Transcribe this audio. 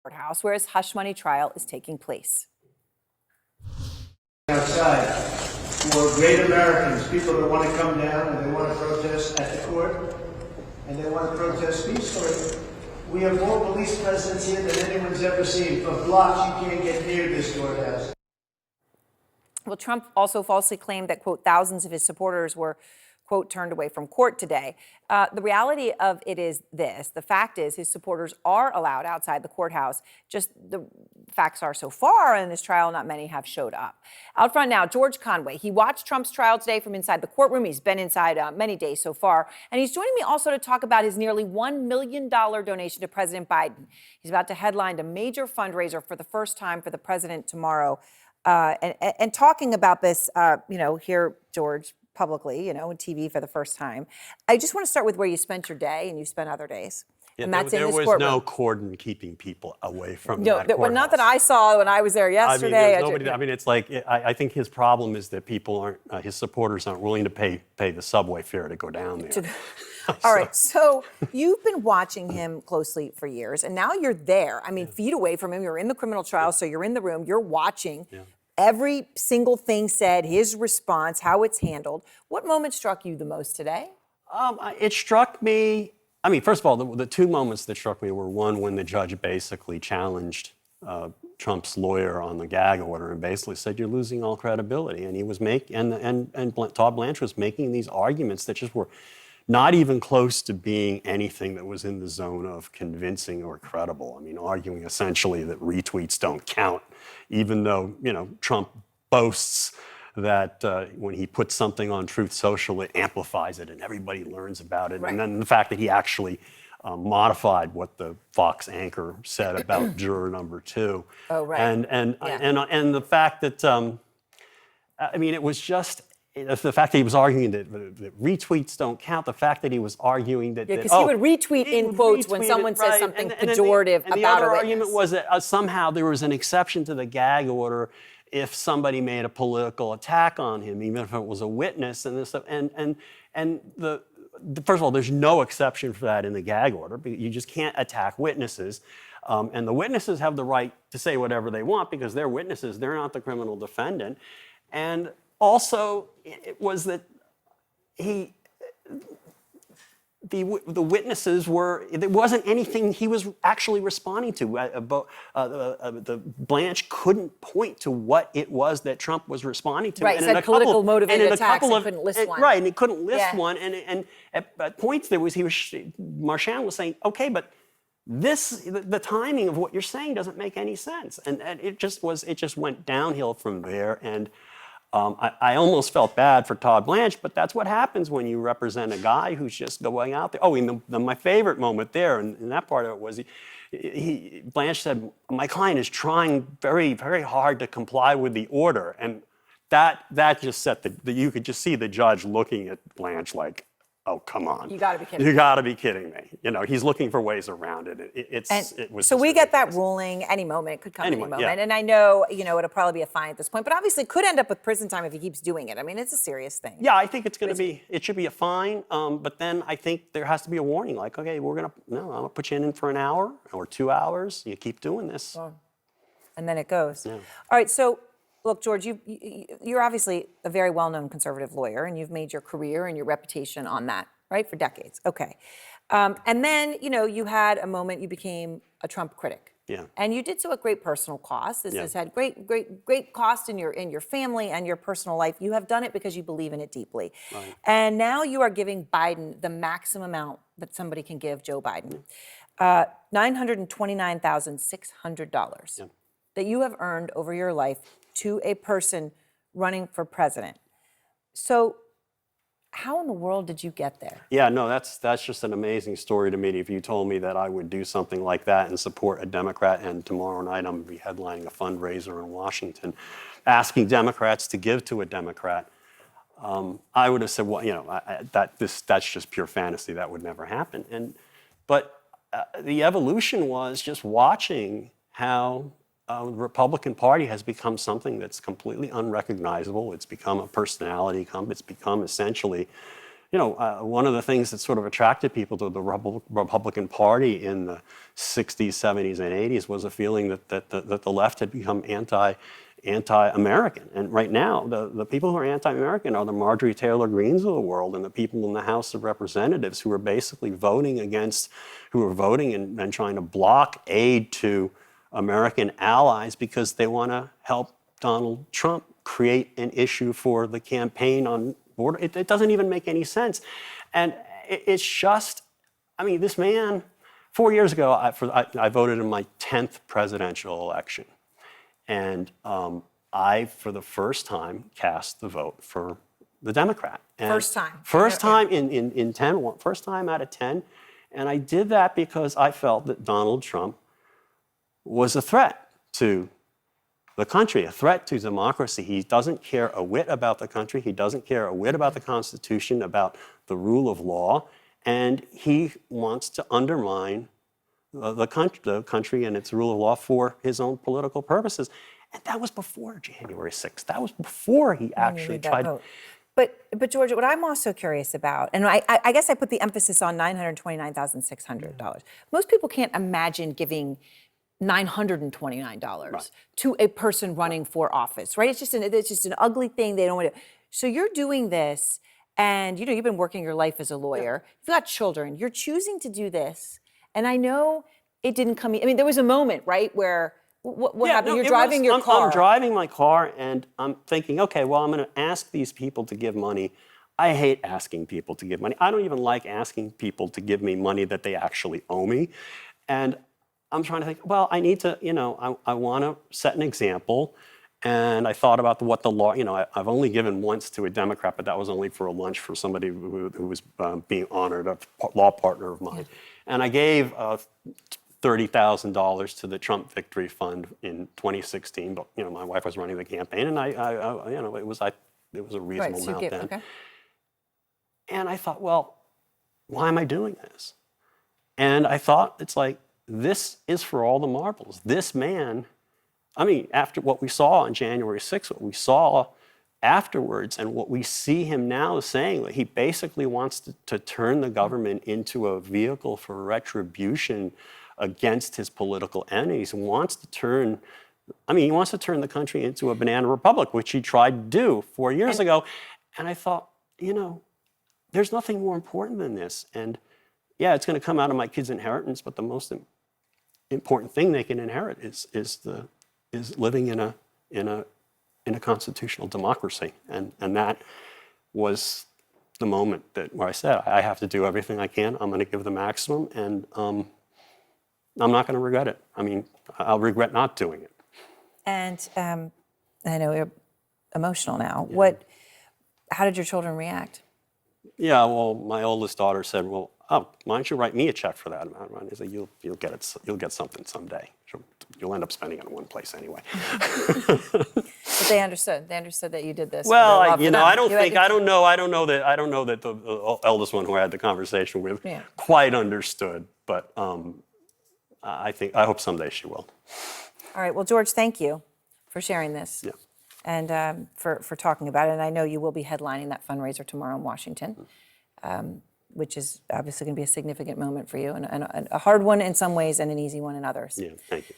courthouse where his hush money trial is taking place. Outside for great Americans, people that want to come down and they want to protest at the court and they want to protest peacefully. We have more police presence here than anyone's ever seen. For blocks, you can't get near this courthouse. Well, Trump also falsely claimed that, quote, thousands of his supporters were, quote, turned away from court today. The reality of it is this. The fact is his supporters are allowed outside the courthouse. Just the facts are so far in this trial, not many have showed up. Out front now, George Conway. He watched Trump's trial today from inside the courtroom. He's been inside many days so far. And he's joining me also to talk about his nearly $1 million donation to President Biden. He's about to headline a major fundraiser for the first time for the president tomorrow. And talking about this, here, George, publicly, on TV for the first time. I just want to start with where you spent your day and you spent other days. Yeah, and that's there in this was courtron no cordon keeping people away from no, that courthouse. not that I saw when I was there yesterday. It's like, I think his problem is that people aren't, his supporters aren't willing to pay the subway fare to go down there. All right, so you've been watching him closely for years, and now you're there. I mean, feet away from him. You're in the criminal trial, so you're in the room. You're watching. Yeah. Every single thing said, his response, how it's handled. What moment struck you the most today? It struck me, first of all, the two moments that struck me were one, when the judge basically challenged Trump's lawyer on the gag order and basically said, you're losing all credibility. And he was Todd Blanche was making these arguments that just were not even close to being anything that was in the zone of convincing or credible. Arguing essentially that retweets don't count, even though, Trump boasts that when he puts something on Truth Social, it amplifies it and everybody learns about it. Right. And then the fact that he actually modified what the Fox anchor said about juror number 2. Oh, right. And the fact that, it was just, the fact that he was arguing that retweets don't count, the fact that he was arguing that... because he would retweet in quotes when someone says something pejorative about a witness. The other argument was that somehow there was an exception to the gag order if somebody made a political attack on him, even if it was a witness and this stuff. First of all, there's no exception for that in the gag order. You just can't attack witnesses. And the witnesses have the right to say whatever they want because they're witnesses. They're not the criminal defendant. And also, it was that the witnesses there wasn't anything he was actually responding to. The Blanche couldn't point to what it was that Trump was responding to. Right, and said political motivated attacks and couldn't list one. Right, and he couldn't list one. And at points Marchand was saying, okay, but the timing of what you're saying doesn't make any sense. And it just went downhill from there. And I almost felt bad for Todd Blanche, but that's what happens when you represent a guy who's just going out there. Oh, and my favorite moment there, and that part of it was Blanche said, my client is trying very, very hard to comply with the order. And that just set you could just see the judge looking at Blanche like, oh, come on. You got to be kidding me. You got to be kidding me. He's looking for ways around it. So we get that ruling any moment. It could come any moment. Yeah. And I know, it'll probably be a fine at this point, but obviously it could end up with prison time if he keeps doing it. It's a serious thing. Yeah, I think it should be a fine. But then I think there has to be a warning. Like, okay, I'm going to put you in for an hour or 2 hours. You keep doing this. Oh. And then it goes. Yeah. All right, so look, George, you're obviously a very well-known conservative lawyer, and you've made your career and your reputation on that, right, for decades. Okay. And then, you had a moment you became a Trump critic. Yeah. And you did so at great personal cost. This has had great cost in your family and your personal life. You have done it because you believe in it deeply. Right. And now you are giving Biden the maximum amount that somebody can give Joe Biden, $929,600 that you have earned over your life to a person running for president. So how in the world did you get there? Yeah, no, that's just an amazing story to me. If you told me that I would do something like that and support a Democrat, and tomorrow night I'm going to be headlining a fundraiser in Washington, asking Democrats to give to a Democrat, I would have said, well, that's just pure fantasy. That would never happen. But the evolution was just watching how the Republican Party has become something that's completely unrecognizable. It's become a personality. It's become essentially one of the things that sort of attracted people to the Republican Party in the 60s, 70s, and 80s was a feeling that the left had become anti-American. And right now, the people who are anti-American are the Marjorie Taylor Greenes of the world and the people in the House of Representatives who are basically voting and trying to block aid to American allies because they want to help Donald Trump create an issue for the campaign on border. It doesn't even make any sense. And it's just, this man, 4 years ago, I voted in my 10th presidential election. And I, for the first time, cast the vote for the Democrat. And First time. First time in 10, first time out of 10. And I did that because I felt that Donald Trump was a threat to the country, a threat to democracy. He doesn't care a whit about the country. He doesn't care a whit about the Constitution, about the rule of law. And he wants to undermine the country and its rule of law for his own political purposes. And that was before January 6th. That was before he actually tried. But Georgia, what I'm also curious about, and I guess I put the emphasis on $929,600. Most people can't imagine giving $929 to a person running for office, right? It's just an ugly thing. They don't want to. So you're doing this, and you've been working your life as a lawyer. You've got children. You're choosing to do this, and I know it didn't come. There was a moment, right, where what happened? You're driving your car. I'm driving my car, and I'm thinking, okay, well, I'm going to ask these people to give money. I hate asking people to give money. I don't even like asking people to give me money that they actually owe me, and I'm trying to think, well, I need to, I want to set an example. And I thought about what the law, I've only given once to a Democrat, but that was only for a lunch for somebody who was being honored, a law partner of mine. Yeah. And I gave $30,000 to the Trump Victory Fund in 2016. But, my wife was running the campaign, and it was a reasonable amount then. Okay. And I thought, well, why am I doing this? And I thought, it's like, this is for all the marbles. This man, after what we saw on January 6th, what we saw afterwards, and what we see him now saying, that he basically wants to turn the government into a vehicle for retribution against his political enemies, and wants to turn the country into a banana republic, which he tried to do 4 years ago. And I thought, there's nothing more important than this. And yeah, it's going to come out of my kids' inheritance, but the most important thing they can inherit is living in a constitutional democracy, and that was the moment where I said, I have to do everything I can. I'm going to give the maximum, and I'm not going to regret it. I'll regret not doing it. And I know you're emotional now. Yeah. How did your children react? Yeah, well, my oldest daughter said, well, why don't you write me a check for that amount? I said, you'll get something someday. You'll end up spending it in one place anyway. But they understood. They understood that you did this. Well, I don't know that the eldest one who I had the conversation with quite understood. But I hope someday she will. All right. Well, George, thank you for sharing this. Yeah. And for talking about it. And I know you will be headlining that fundraiser tomorrow in Washington. Which is obviously going to be a significant moment for you, and a hard one in some ways and an easy one in others. Yeah, thank you.